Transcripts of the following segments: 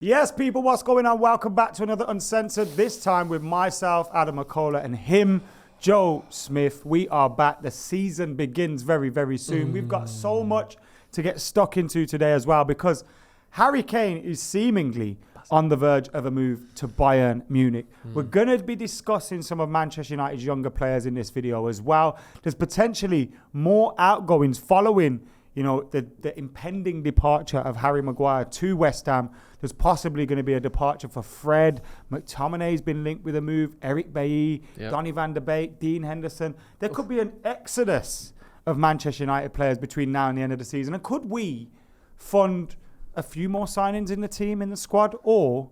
Yes, people, what's going on? Welcome back to another Uncensored, this time with myself, Adam McKola, and him, Joe Smith. We are back. The season begins very, very soon. We've got so much to get stuck into today as well, because Harry Kane is seemingly on the verge of a move to Bayern Munich. We're going to be discussing some of Manchester United's younger players in this video as well. There's potentially more outgoings following the impending departure of Harry Maguire to West Ham. There's possibly going to be a departure for Fred. McTominay's been linked with a move. Eric Bailly, Donny van der Beek, Dean Henderson. There could be an exodus of Manchester United players between now and the end of the season. And could we fund a few more signings in the team, in the squad, or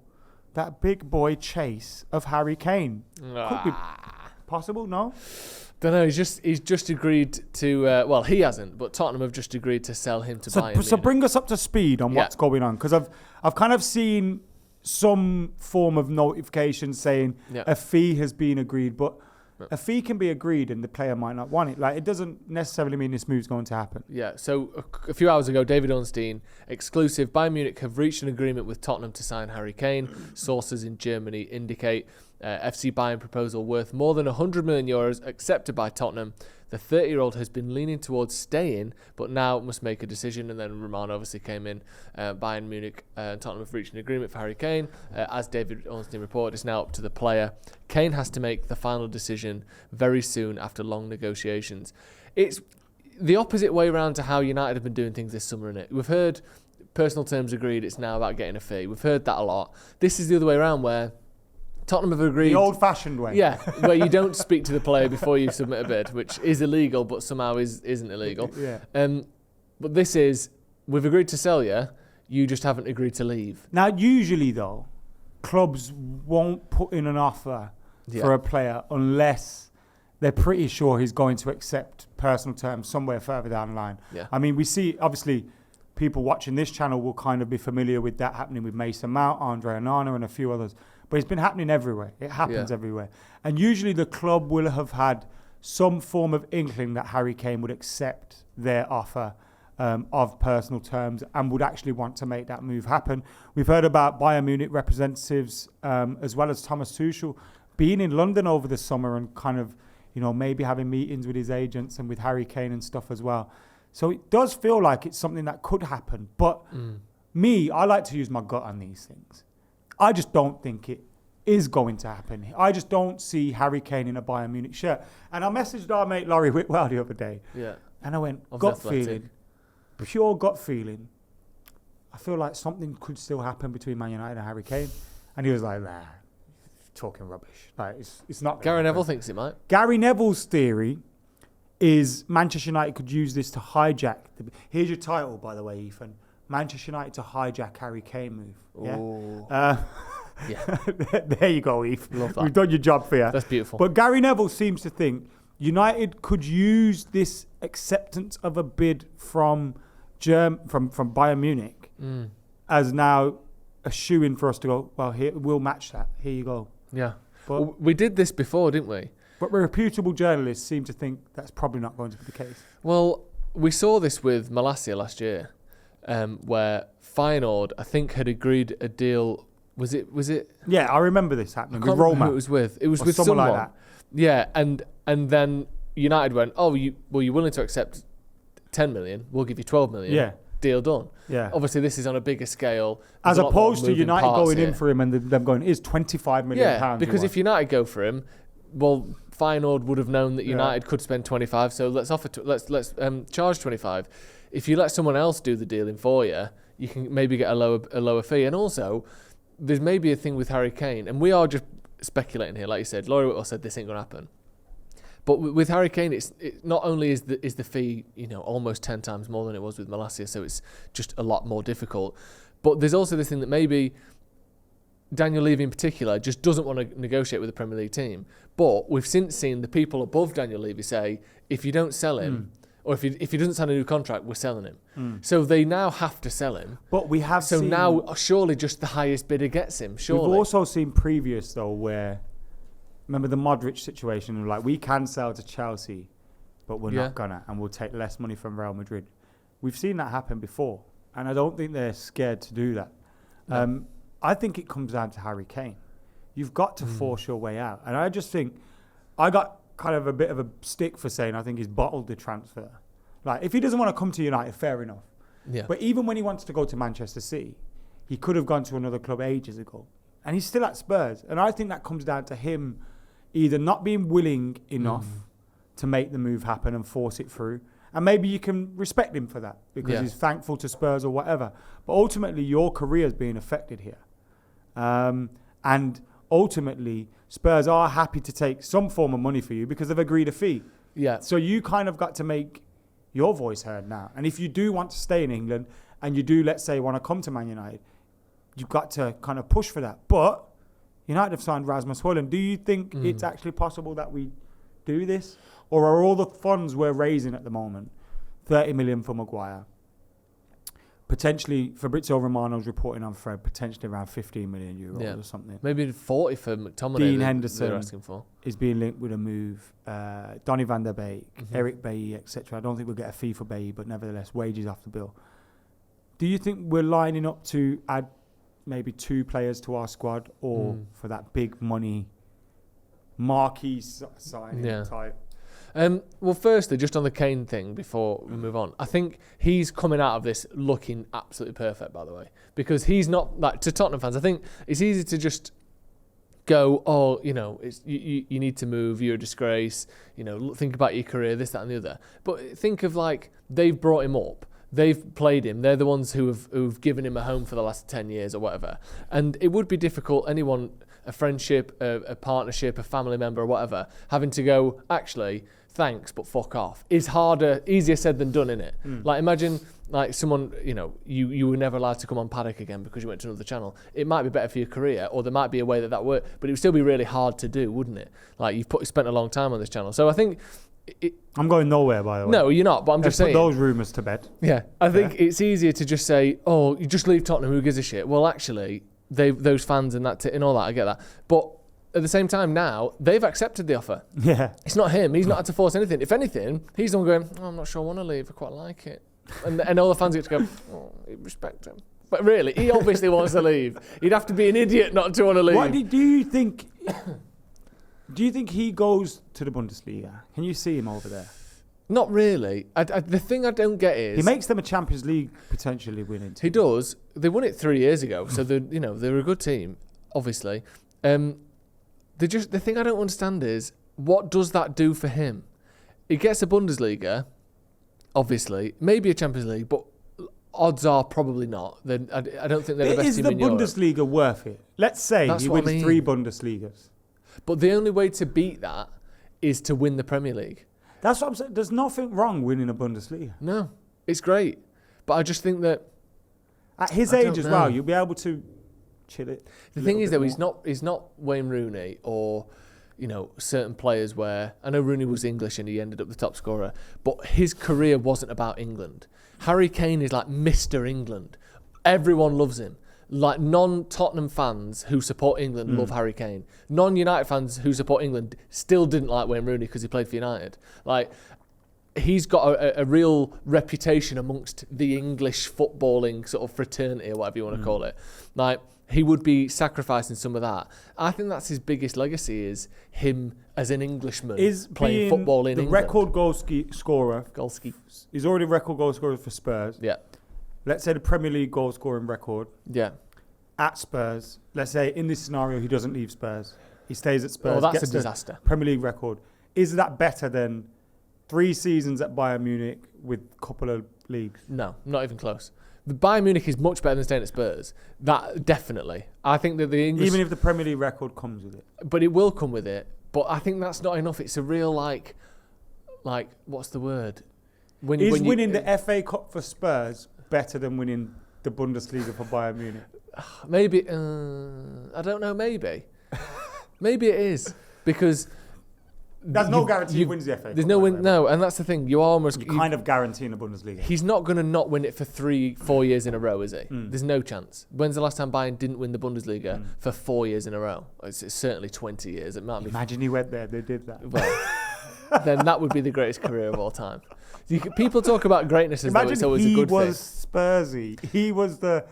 that big boy chase of Harry Kane? Could be possible, no? Don't know. He's just agreed to. Well, he hasn't, but Tottenham have just agreed to sell him to Bayern. So bring us up to speed on what's going on, because I've kind of seen some form of notification saying a fee has been agreed, but a fee can be agreed and the player might not want it. Like, it doesn't necessarily mean this move's going to happen. Yeah. So a few hours ago, David Ornstein, exclusive. Bayern Munich have reached an agreement with Tottenham to sign Harry Kane. Sources in Germany indicate. FC Bayern proposal worth more than €100 million accepted by Tottenham. The 30-year-old has been leaning towards staying, but now must make a decision. And then Roman obviously came in. Bayern Munich and Tottenham have reached an agreement for Harry Kane. As David Ornstein reported, it's now up to the player. Kane has to make the final decision very soon after long negotiations. It's the opposite way around to how United have been doing things this summer, innit? We've heard personal terms agreed. It's now about getting a fee. We've heard that a lot. This is the other way around, where Tottenham have agreed. The old-fashioned way. Yeah, where you don't speak to the player before you submit a bid, which is illegal, but somehow isn't illegal. Yeah. But this is, we've agreed to sell you just haven't agreed to leave. Now, usually, though, clubs won't put in an offer for a player unless they're pretty sure he's going to accept personal terms somewhere further down the line. Yeah. I mean, we see, obviously, people watching this channel will kind of be familiar with that happening with Mason Mount, Andre Onana, and a few others. But it's been happening everywhere. It happens everywhere. And usually the club will have had some form of inkling that Harry Kane would accept their offer of personal terms and would actually want to make that move happen. We've heard about Bayern Munich representatives as well as Thomas Tuchel being in London over the summer and kind of, maybe having meetings with his agents and with Harry Kane and stuff as well. So it does feel like it's something that could happen. But I like to use my gut on these things. I just don't think it is going to happen. I just don't see Harry Kane in a Bayern Munich shirt. And I messaged our mate Laurie Whitwell the other day. Yeah. And I went, gut feeling, pure gut feeling. I feel like something could still happen between Man United and Harry Kane. And he was like, nah, talking rubbish. Like, it's not. Gary Neville thinks it might. Gary Neville's theory is Manchester United could use this to hijack. Here's your title, by the way, Ethan. Manchester United to hijack Harry Kane move. Yeah. There you go, Eve. Love that. We've done your job for you. That's beautiful. But Gary Neville seems to think United could use this acceptance of a bid from Bayern Munich as now a shoe-in for us to go, well, here we'll match that. Here you go. Yeah. But we did this before, didn't we? But reputable journalists seem to think that's probably not going to be the case. Well, we saw this with Malacia last year. Where Feyenoord, I think, had agreed a deal. Was it? Yeah, I remember this happening with Roma. Who it was with. It was with someone like that. Yeah, and then United went, you're willing to accept 10 million? We'll give you 12 million. Yeah. Deal done. Yeah. Obviously, this is on a bigger scale. As opposed to United going in for him and them going, is 25 million pounds. Because if United go for him, well, Feyenoord would have known that United could spend 25, so let's charge 25. If you let someone else do the dealing for you, you can maybe get a lower fee. And also, there's maybe a thing with Harry Kane, and we are just speculating here, like you said. Laurie Whitwell said this ain't going to happen. But with Harry Kane, it not only is the fee almost 10 times more than it was with Malacia, so it's just a lot more difficult. But there's also this thing that maybe Daniel Levy in particular just doesn't want to negotiate with the Premier League team. But we've since seen the people above Daniel Levy say, if you don't sell him, or if he doesn't sign a new contract, we're selling him. So they now have to sell him. But we have seen... So now, surely just the highest bidder gets him, surely. We've also seen previous, though, where... Remember the Modric situation? Like, we can sell to Chelsea, but we're not gonna, and we'll take less money from Real Madrid. We've seen that happen before, and I don't think they're scared to do that. No. I think it comes down to Harry Kane. You've got to force your way out. And I just think I got kind of a bit of a stick for saying I think he's bottled the transfer. Like, if he doesn't want to come to United, fair enough. Yeah. But even when he wants to go to Manchester City, he could have gone to another club ages ago. And he's still at Spurs. And I think that comes down to him either not being willing enough to make the move happen and force it through. And maybe you can respect him for that because he's thankful to Spurs or whatever. But ultimately, your career is being affected here. And ultimately, Spurs are happy to take some form of money for you because they've agreed a fee. Yeah. So you kind of got to make your voice heard now. And if you do want to stay in England and you do, let's say, want to come to Man United, you've got to kind of push for that. But United have signed Rasmus Højlund. Do you think it's actually possible that we do this? Or are all the funds we're raising at the moment, 30 million for Maguire, potentially Fabrizio Romano's reporting on Fred, potentially around 15 million euros or something. Maybe 40 for McTominay. Dean Henderson asking for. is being linked with a move. Donny van der Beek, Eric Bailly, etc. I don't think we'll get a fee for Bailly, but nevertheless, wages off the bill. Do you think we're lining up to add maybe 2 players to our squad or for that big money marquee signing type? Well, firstly, just on the Kane thing before we move on, I think he's coming out of this looking absolutely perfect, by the way, because he's not, like, to Tottenham fans, I think it's easy to just go, oh, you know, it's, you need to move, you're a disgrace, you know, think about your career, this, that and the other. But think of, like, they've brought him up. They've played him. They're the ones who've given him a home for the last 10 years or whatever. And it would be difficult, anyone, a friendship, a partnership, a family member or whatever, having to go, actually, thanks, but fuck off. Is harder, easier said than done, innit? Like, imagine, like, someone, you know, you were never allowed to come on Paddock again because you went to another channel. It might be better for your career, or there might be a way that worked, but it would still be really hard to do, wouldn't it? Like, you've spent a long time on this channel. So I think... I'm going nowhere, by the way. No, you're not, but I'm just saying... put those rumours to bed. Yeah, I think it's easier to just say, oh, you just leave Tottenham, who gives a shit? Well, actually, those fans and and all that, I get that. But at the same time now, they've accepted the offer. Yeah. It's not him. He's not had to force anything. If anything, he's the one going, oh, I'm not sure I want to leave. I quite like it. And all the fans get to go, oh, respect him. But really, he obviously wants to leave. He'd have to be an idiot not to want to leave. What do you think... Do you think he goes to the Bundesliga? Can you see him over there? Not really. The thing I don't get is... He makes them a Champions League potentially winning team. He does. They won it 3 years ago, so they're a good team, obviously. The thing I don't understand is, what does that do for him? He gets a Bundesliga, obviously, maybe a Champions League, but odds are probably not. I don't think they're the best team in Europe. Is the Bundesliga worth it? Let's say he wins 3 Bundesligas. But the only way to beat that is to win the Premier League. That's what I'm saying. There's nothing wrong winning a Bundesliga. No, it's great. But I just think that... At his age as well, you'll be able to chill it. The thing is, though, he's not Wayne Rooney or, you know, certain players where... I know Rooney was English and he ended up the top scorer, but his career wasn't about England. Harry Kane is like Mr. England. Everyone loves him. Like, non-Tottenham fans who support England love Harry Kane. Non-United fans who support England still didn't like Wayne Rooney because he played for United. Like, he's got a real reputation amongst the English footballing sort of fraternity or whatever you want to call it. Like, he would be sacrificing some of that. I think that's his biggest legacy, is him as an Englishman playing football in England. The record goal scorer. He's already record goal scorer for Spurs. Yeah. Let's say the Premier League goal scoring record. Yeah. At Spurs. Let's say in this scenario he doesn't leave Spurs. He stays at Spurs. Oh, that's a disaster. Premier League record. Is that better than 3 seasons at Bayern Munich with a couple of leagues? No, not even close. The Bayern Munich is much better than staying at Spurs. That definitely. I think that the English... Even if the Premier League record comes with it. But it will come with it. But I think that's not enough. It's a real like what's the word? Is winning the FA Cup for Spurs better than winning the Bundesliga for Bayern Munich? Maybe. I don't know. Maybe. Maybe it is, because there's no guarantee he wins the FA Cup. There's no win. No, and that's the thing. You're kind of guaranteeing the Bundesliga. He's not going to not win it for 3-4 years in a row, is he? There's no chance. When's the last time Bayern didn't win the Bundesliga for 4 years in a row? It's certainly 20 years. It might be. Imagine he went there. They did that. Well, then that would be the greatest career of all time. People talk about greatness as though it's always a good thing. He was Spursy. He was the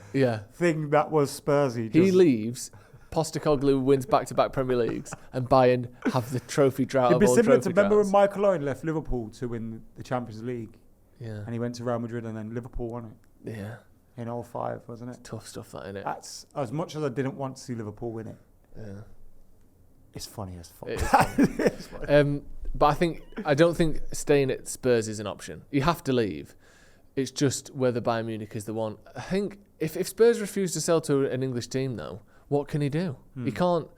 thing that was Spursy. He leaves. Postecoglou wins back-to-back Premier Leagues, and Bayern have the trophy drought of all trophy droughts. Remember when Michael Owen left Liverpool to win the Champions League? Yeah. And he went to Real Madrid, and then Liverpool won it. Yeah. In 2005, wasn't it? It's tough stuff, that, isn't it? That's as much as I didn't want to see Liverpool win it. Yeah. It's funny as fuck. It is funny. It's funny. But I don't think staying at Spurs is an option. You have to leave. It's just whether Bayern Munich is the one. I think if Spurs refuse to sell to an English team, though, what can he do? He can't.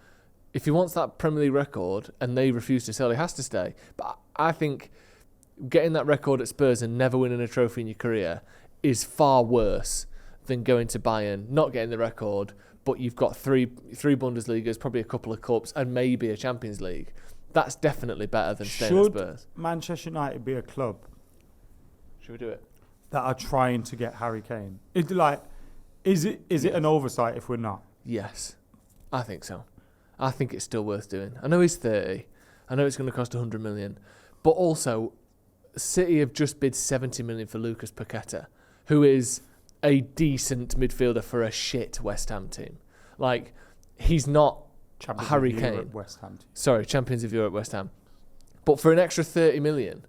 If he wants that Premier League record and they refuse to sell, he has to stay. But I think getting that record at Spurs and never winning a trophy in your career is far worse than going to Bayern, not getting the record, but you've got three Bundesligas, probably a couple of cups, and maybe a Champions League. That's definitely better than staying at Spurs. Should Manchester United be a club? Should we do it? That are trying to get Harry Kane? Is it an oversight if we're not? Yes, I think so. I think it's still worth doing. I know he's 30. I know it's going to cost 100 million. But also, City have just bid 70 million for Lucas Paqueta, who is a decent midfielder for a shit West Ham team. Like, he's not Champions Harry of Kane. Europe, West Ham. Sorry, Champions of Europe, West Ham. But for an extra 30 million,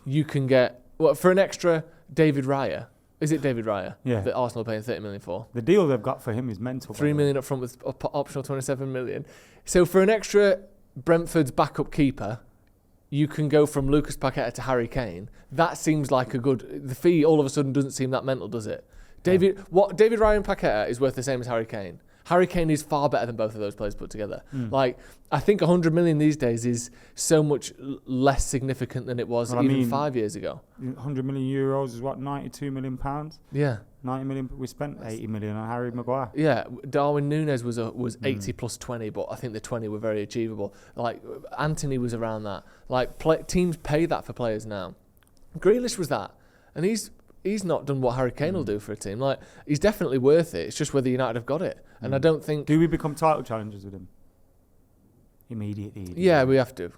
you can get... Well, for an extra David Raya... Is it David Raya? Yeah. That Arsenal are paying 30 million for? The deal they've got for him is mental. 3 million up front with optional 27 million. So for an extra Brentford's backup keeper, you can go from Lucas Paqueta to Harry Kane. That seems like a good... The fee all of a sudden doesn't seem that mental, does it? David Raya and Paqueta is worth the same as Harry Kane. Harry Kane is far better than both of those players put together. Like, I think 100 million these days is so much less significant than it was 5 years ago. 100 million euros is what, 92 million pounds? Yeah. 90 million. We spent 80 million on Harry Maguire. Yeah, Darwin Núñez was 80 plus 20, but I think the 20 were very achievable. Like, Anthony was around that. Like, teams pay that for players now. Grealish was that, and he's not done what Harry Kane will do for a team. Like, he's definitely worth it. It's just whether United have got it. And I don't think... Do we become title challengers with him? Immediately. Yeah, we have to.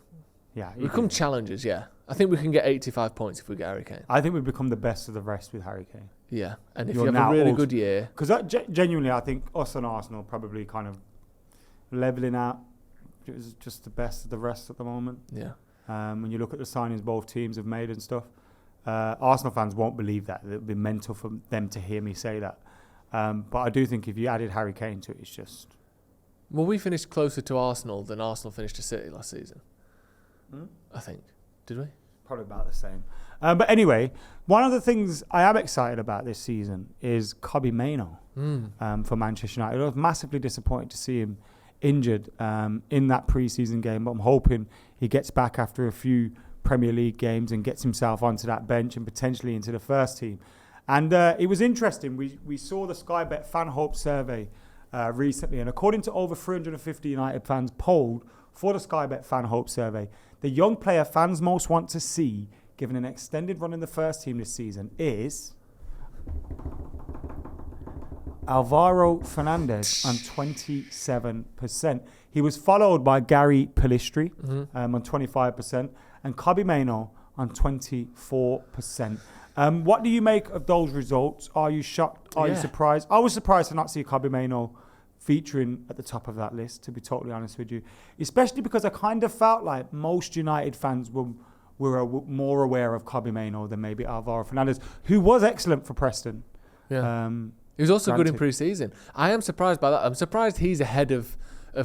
Yeah. We become challengers, yeah. I think we can get 85 points if we get Harry Kane. I think we become the best of the rest with Harry Kane. Yeah, and if you have a really good year... Because genuinely, I think us and Arsenal probably kind of levelling out. It was just the best of the rest at the moment. Yeah. When you look at the signings both teams have made and stuff. Arsenal fans won't believe that. It would be mental for them to hear me say that. But I do think if you added Harry Kane to it, it's just... Well, we finished closer to Arsenal than Arsenal finished to City last season. I think. Did we? Probably about the same. But anyway, one of the things I am excited about this season is Kobbie Mainoo for Manchester United. I was massively disappointed to see him injured in that pre-season game, but I'm hoping he gets back after a few Premier League games and gets himself onto that bench and potentially into the first team. And it was interesting. We saw the Sky Bet Fan Hope survey recently, and according to over 350 United fans polled for the Sky Bet Fan Hope survey, the young player fans most want to see given an extended run in the first team this season is Alvaro Fernandez on 27%. He was followed by Gary Pellistri on 25% and Kobbie Mainoo on 24%. What do you make of those results? Are you shocked? Are you surprised? I was surprised to not see Kobbie Mainoo featuring at the top of that list, to be totally honest with you. Especially because I kind of felt like most United fans were more aware of Kobbie Mainoo than maybe Alvaro Fernandez, who was excellent for Preston. Yeah. He was also good in pre-season. I am surprised by that. I'm surprised he's ahead of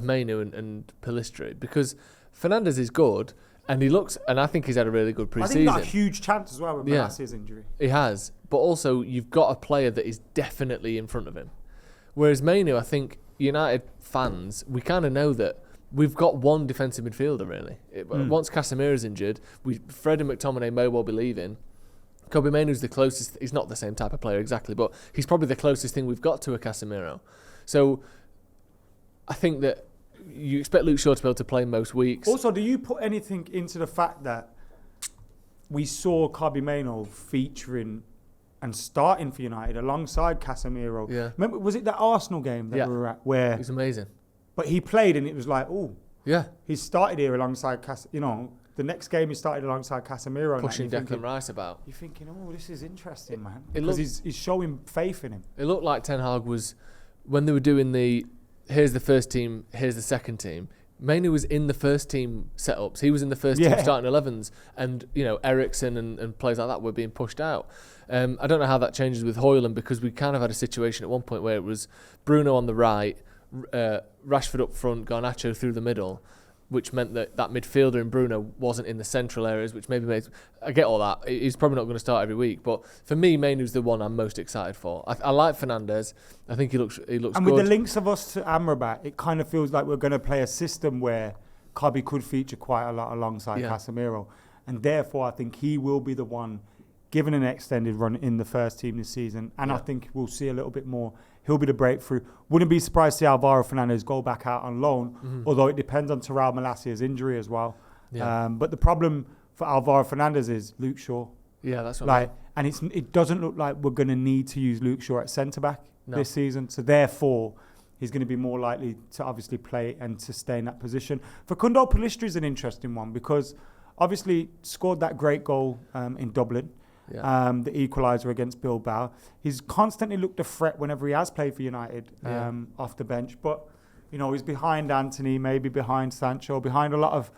Mainoo and Pellistri, because Fernandez is good, and he looks, and I think he's had a really good pre-season. I think he got a huge chance as well with Malassia's injury. He has, but also you've got a player that is definitely in front of him. Whereas Mainoo, I think United fans, we kind of know that we've got one defensive midfielder really. Once Casemiro's injured, Fred and McTominay may well be leaving. Kobbie Mainoo's the closest. He's not the same type of player exactly, but he's probably the closest thing we've got to a Casemiro. So I think that you expect Luke Shaw to be able to play most weeks. Also, do you put anything into the fact that we saw Kobbie Mainoo featuring and starting for United alongside Casemiro? Yeah. Remember, was it that Arsenal game that we were at It was amazing. But he played and it was like, oh, yeah, he started here alongside the next game he started alongside Casemiro. Pushing Declan Rice about. You're thinking, oh, this is interesting, man. Because he's showing faith in him. It looked like Ten Hag was, when they were doing here's the first team, here's the second team, Mainoo was in the first team setups. He was in the first team starting 11s. And, Eriksen and players like that were being pushed out. I don't know how that changes with Højlund, because we kind of had a situation at one point where it was Bruno on the right, Rashford up front, Garnacho through the middle, which meant that midfielder in Bruno wasn't in the central areas, which maybe made... I get all that. He's probably not going to start every week. But for me, Mainoo's the one I'm most excited for. I like Fernandes. I think he looks and good. And with the links of us to Amrabat, it kind of feels like we're going to play a system where Kabi could feature quite a lot alongside Casemiro. And therefore, I think he will be the one given an extended run in the first team this season. And I think we'll see a little bit more. He'll be the breakthrough. Wouldn't be surprised to see Alvaro Fernandes go back out on loan, although it depends on Terrell Malacia's injury as well. Yeah. But the problem for Alvaro Fernandes is Luke Shaw. Yeah, that's what I mean. And it doesn't look like we're going to need to use Luke Shaw at centre-back this season. So therefore, he's going to be more likely to obviously play and to stay in that position. Facundo Pellistri is an interesting one because obviously scored that great goal in Dublin. Yeah. The equaliser against Bilbao. He's constantly looked a threat whenever he has played for United off the bench. But, he's behind Anthony, maybe behind Sancho, behind a lot of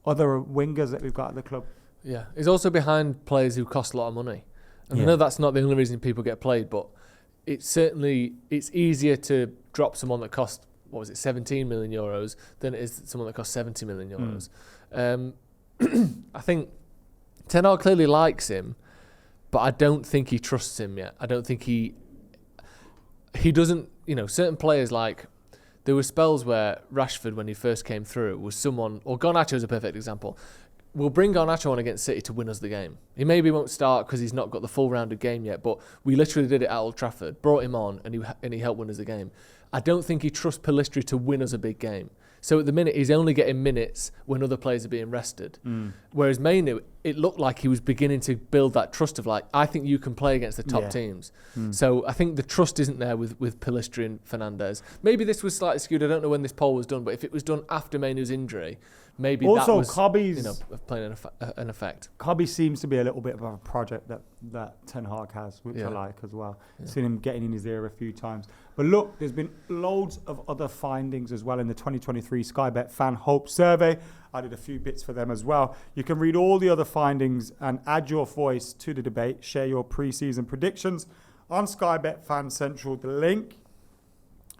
other wingers that we've got at the club. Yeah, he's also behind players who cost a lot of money. And I know that's not the only reason people get played, but it's easier to drop someone that cost, 17 million euros than it is someone that cost 70 million euros. I think Ten Hag clearly likes him, but I don't think he trusts him yet. I don't think he doesn't, certain players there were spells where Rashford, when he first came through, was someone, or Garnacho is a perfect example. We'll bring Garnacho on against City to win us the game. He maybe won't start because he's not got the full rounded game yet, but we literally did it at Old Trafford, brought him on, and he helped win us the game. I don't think he trusts Pellistri to win us a big game. So at the minute, he's only getting minutes when other players are being rested. Whereas Mainoo, it looked like he was beginning to build that trust of I think you can play against the top teams. So I think the trust isn't there with Pellistri and Fernandes. Maybe this was slightly skewed. I don't know when this poll was done, but if it was done after Mainoo's injury, maybe also, that was Kabi's, playing an effect. Kabi seems to be a little bit of a project that Ten Hag has, which I like as well. Seen him getting in his ear a few times. But look, there's been loads of other findings as well in the 2023 Sky Bet Fan Hope Survey. I did a few bits for them as well. You can read all the other findings and add your voice to the debate. Share your pre-season predictions on Sky Bet Fan Central. The link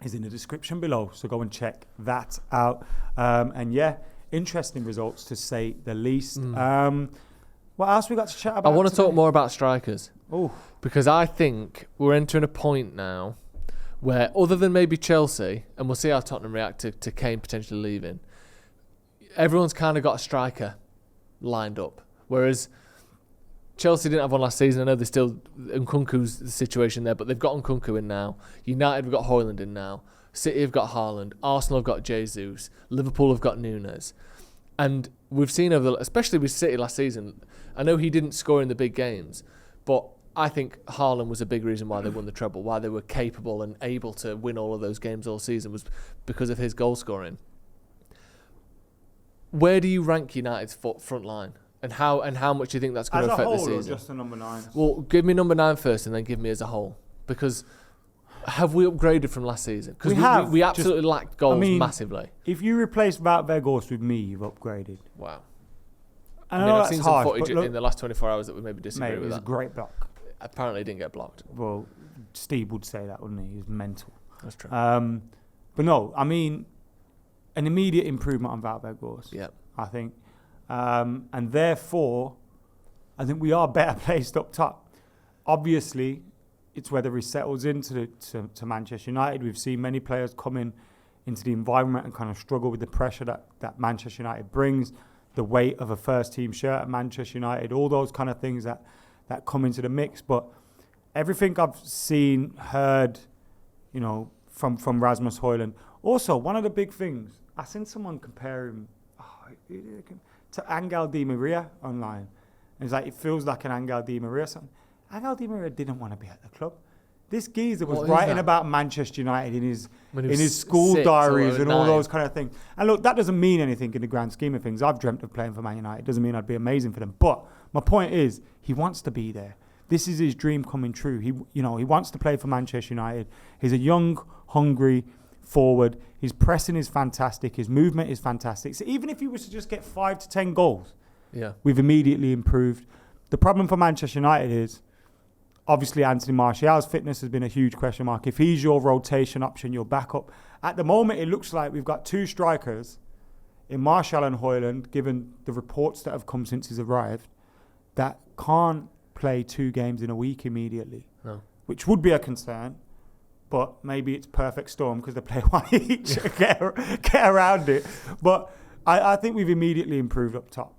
is in the description below, so go and check that out. Interesting results to say the least. What else we got to chat about? I want to talk more about strikers. Oh, because I think we're entering a point now where, other than maybe Chelsea, and we'll see how Tottenham react to Kane potentially leaving, everyone's kind of got a striker lined up. Whereas Chelsea didn't have one last season. I know there's still Nkunku's the situation there, but they've got Nkunku in now. United have got Højlund in now. City have got Haaland. Arsenal have got Jesus. Liverpool have got Nunes. And we've seen especially with City last season, I know he didn't score in the big games, but I think Haaland was a big reason why they won the treble, why they were capable and able to win all of those games all season, was because of his goal scoring. Where do you rank United's front line? And how much do you think that's going to affect the season? As a whole, or just the number 9? Well, give me number 9 first and then give me as a whole. Because have we upgraded from last season? Because we absolutely lacked goals massively. If you replace Wout Weghorst with me, you've upgraded. Wow. I've seen some footage in the last 24 hours that would maybe disagree with that. It was a great block. Apparently, it didn't get blocked. Well, Steve would say that, wouldn't he? He was mental. That's true. But no, an immediate improvement on Wout Weghorst. Yeah. I think. And therefore, I think we are better placed up top. Obviously, it's whether he settles into Manchester United. We've seen many players come into the environment and kind of struggle with the pressure that Manchester United brings, the weight of a first-team shirt at Manchester United, all those kind of things that come into the mix. But everything I've seen, heard, from Rasmus Højlund. Also, one of the big things, I seen someone compare him to Angel Di Maria online. And it's it feels like an Angel Di Maria song. Angel Di Maria didn't want to be at the club. This geezer was writing about Manchester United in his school 6 diaries or and all 9. those kind of things. And look, that doesn't mean anything in the grand scheme of things. I've dreamt of playing for Man United. It doesn't mean I'd be amazing for them. But my point is, he wants to be there. This is his dream coming true. He wants to play for Manchester United. He's a young, hungry forward. His pressing is fantastic. His movement is fantastic. So even if he was to just get 5 to 10 goals, we've immediately improved. The problem for Manchester United is, obviously, Anthony Martial's fitness has been a huge question mark. If he's your rotation option, your backup. At the moment, it looks like we've got 2 strikers in Martial and Højlund, given the reports that have come since he's arrived, that can't play 2 games in a week immediately, which would be a concern. But maybe it's perfect storm because they play one each and get around it. But I think we've immediately improved up top,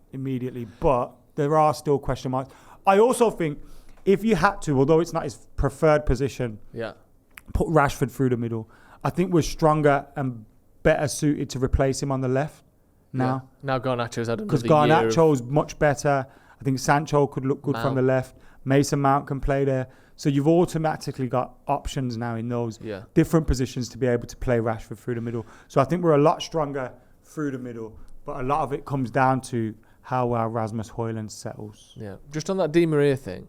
But there are still question marks. I also think, if you had to, although it's not his preferred position, put Rashford through the middle. I think we're stronger and better suited to replace him on the left now. Now Garnacho's had another year. Because Garnacho's much better. I think Sancho could look good from the left. Mason Mount can play there. So you've automatically got options now in those different positions to be able to play Rashford through the middle. So I think we're a lot stronger through the middle. But a lot of it comes down to how well Rasmus Højlund settles. Yeah. Just on that Di Maria thing.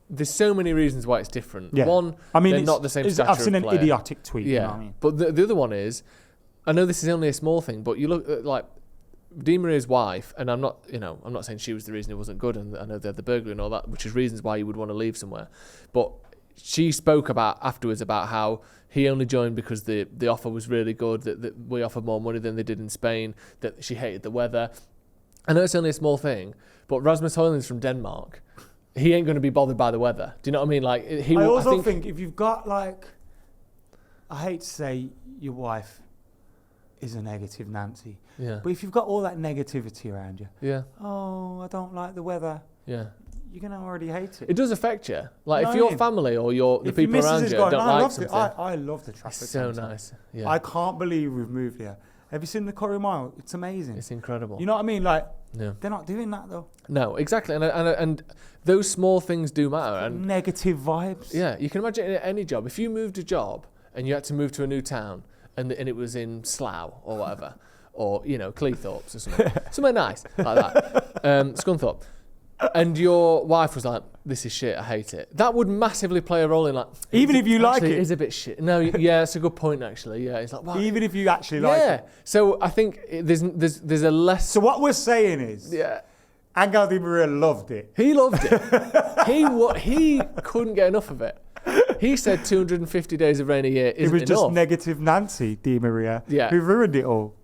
There's so many reasons why it's different. One, they're not the same stature. I've seen an idiotic tweet. Yeah, you know what I mean? But the other one is, I know this is only a small thing, but you look at like Di Maria's wife, and I'm not saying she was the reason it wasn't good, and I know they had the burglary and all that, which is reasons why you would want to leave somewhere. But she spoke afterwards about how he only joined because the offer was really good, that we offered more money than they did in Spain, that she hated the weather. I know it's only a small thing, but Rasmus Højlund's from Denmark. He ain't going to be bothered by the weather. Do you know what I mean? Like I also think if you've got like, I hate to say your wife is a negative Nancy, but if you've got all that negativity around you, oh, I don't like the weather, you're going to already hate it. It does affect you. Like if your family or the people around you don't like something. I love the Trafford. It's so nice. Yeah. I can't believe we've moved here. Have you seen the Curry Mile? It's amazing. It's incredible. You know what I mean? Like, they're not doing that though. No, exactly. And those small things do matter. And negative vibes. Yeah, you can imagine in any job. If you moved a job and you had to move to a new town and it was in Slough or whatever, or, Cleethorpes or something. Somewhere nice like that. Scunthorpe. And your wife was like, this is shit, I hate it. That would massively play a role in like... Even if you like it. It is a bit shit. No, yeah, it's a good point actually. Yeah, it's like... Well, even if you actually like it. Yeah. So I think there's a less... So what we're saying is... Yeah. Angel Di Maria loved it. He loved it. He couldn't get enough of it. He said 250 days of rain a year isn't enough. It was just negative Nancy Di Maria who ruined it all.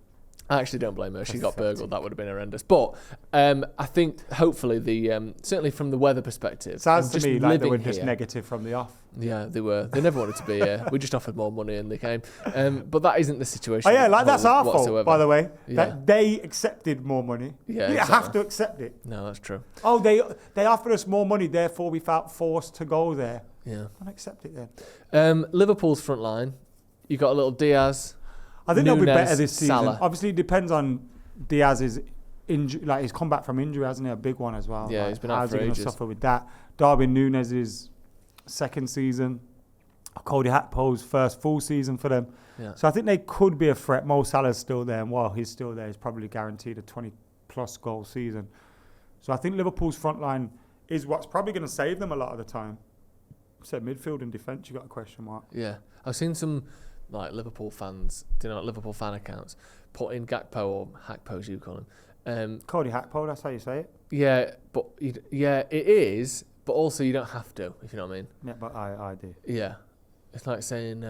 I actually don't blame her. She got burgled. That would have been horrendous. But I think hopefully certainly from the weather perspective. Sounds to me like they were just negative from the off. Yeah, they were. They never wanted to be here. We just offered more money and they came. But that isn't the situation. Oh yeah, like that's our whatsoever. fault, by the way. That they accepted more money. Yeah, you have to accept it. No, that's true. Oh, they offered us more money, therefore we felt forced to go there. Yeah. I'll accept it then. Liverpool's front line. You got a little Diaz. I think they'll be better this season. Salah. Obviously, it depends on Diaz's injury. Like, he's come back from injury, hasn't he? A big one as well. Yeah, like, he's been out for ages. How's he going to suffer with that? Darwin Núñez's second season. Cody Gakpo's first full season for them. Yeah. So I think they could be a threat. Mo Salah's still there, and while he's still there, he's probably guaranteed a 20-plus goal season. So I think Liverpool's front line is what's probably going to save them a lot of the time. So midfield and defence, you got a question mark. Yeah. I've seen some... like Liverpool fans, Liverpool fan accounts, put in Gakpo or Gakpo as you call him. Cody Gakpo, that's how you say it. Yeah, but it is, but also you don't have to, if you know what I mean. Yeah, but I do. Yeah, it's like saying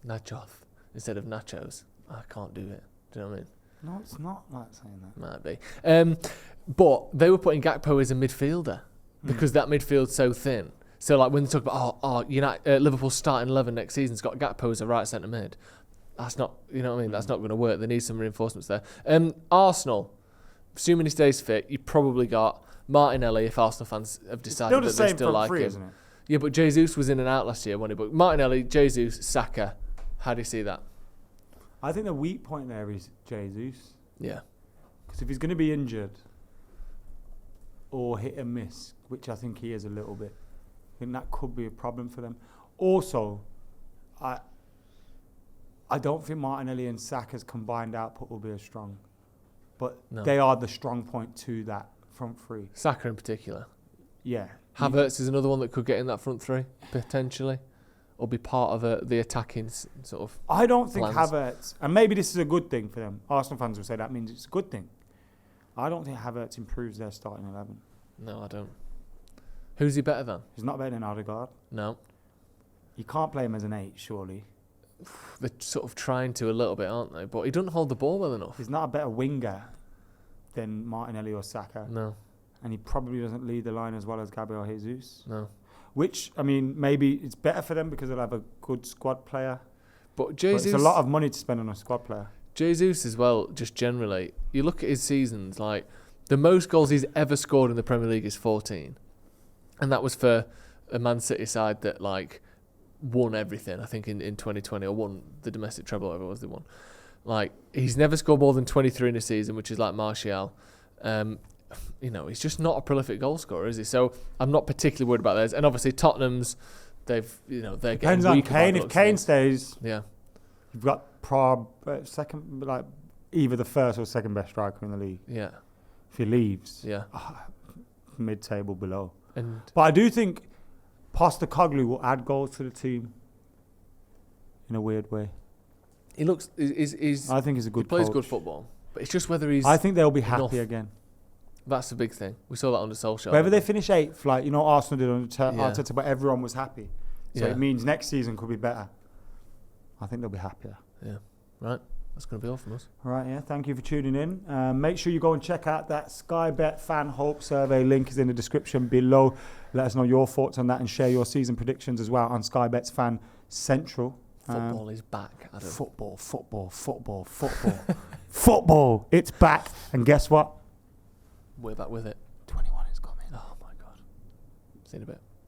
nachos instead of nachos. I can't do it. Do you know what I mean? No, it's not like saying that. Might be. But they were putting Gakpo as a midfielder because that midfield's so thin. So like when they talk about Liverpool's starting 11 next season's got Gakpo as a right centre mid, that's not, you know what I mean, that's not going to work. They need some reinforcements there. Arsenal, assuming he stays fit, you probably got Martinelli if Arsenal fans have decided that they still like him. Isn't it? Yeah, but Jesus was in and out last year, wasn't he? But Martinelli, Jesus, Saka, how do you see that? I think the weak point there is Jesus. Yeah. Because if he's going to be injured or hit and miss, which I think he is a little bit, I think that could be a problem for them. Also, I don't think Martinelli and Saka's combined output will be as strong. But they are the strong point to that front three. Saka in particular. Yeah. Havertz is another one that could get in that front three, potentially, or be part of the attacking sort of I don't think plans. Havertz, and maybe this is a good thing for them. Arsenal fans will say that means it's a good thing. I don't think Havertz improves their starting 11. No, I don't. Who's he better than? He's not better than Odegaard. No. You can't play him as an 8, surely. They're sort of trying to a little bit, aren't they? But he doesn't hold the ball well enough. He's not a better winger than Martinelli or Saka. No. And he probably doesn't lead the line as well as Gabriel Jesus. No. Which, I mean, maybe it's better for them because they'll have a good squad player. But Jesus... But it's a lot of money to spend on a squad player. Jesus as well, just generally. You look at his seasons, like, the most goals he's ever scored in the Premier League is 14. And that was for a Man City side that, like, won everything, I think, in 2020, or won the domestic treble, whatever it was they won. Like, he's never scored more than 23 in a season, which is like Martial. You know, he's just not a prolific goal scorer, is he? So I'm not particularly worried about theirs. And obviously Tottenham's, they're Depends getting on weaker. Kane. If Kane stays, yeah, you've got second, like either the first or second best striker in the league. Yeah. If he leaves, yeah, mid-table below. But I do think Postecoglou will add goals to the team in a weird way. He looks. I think he's a good. He plays coach. good football, but it's just whether he's. I think they'll be enough. happy again. That's the big thing. We saw that under Solskjaer. Whether they finish 8th, like Arsenal did under Arteta, but everyone was happy. So it means next season could be better. I think they'll be happier. Yeah. Right. That's going to be all from us. All right, yeah. Thank you for tuning in. Make sure you go and check out that Sky Bet Fan Hope Survey. Link is in the description below. Let us know your thoughts on that and share your season predictions as well on Sky Bet's Fan Central. Football is back, Adam. Football. Football. It's back. And guess what? We're back with it. 21 is coming. Oh, my God. See you in a bit.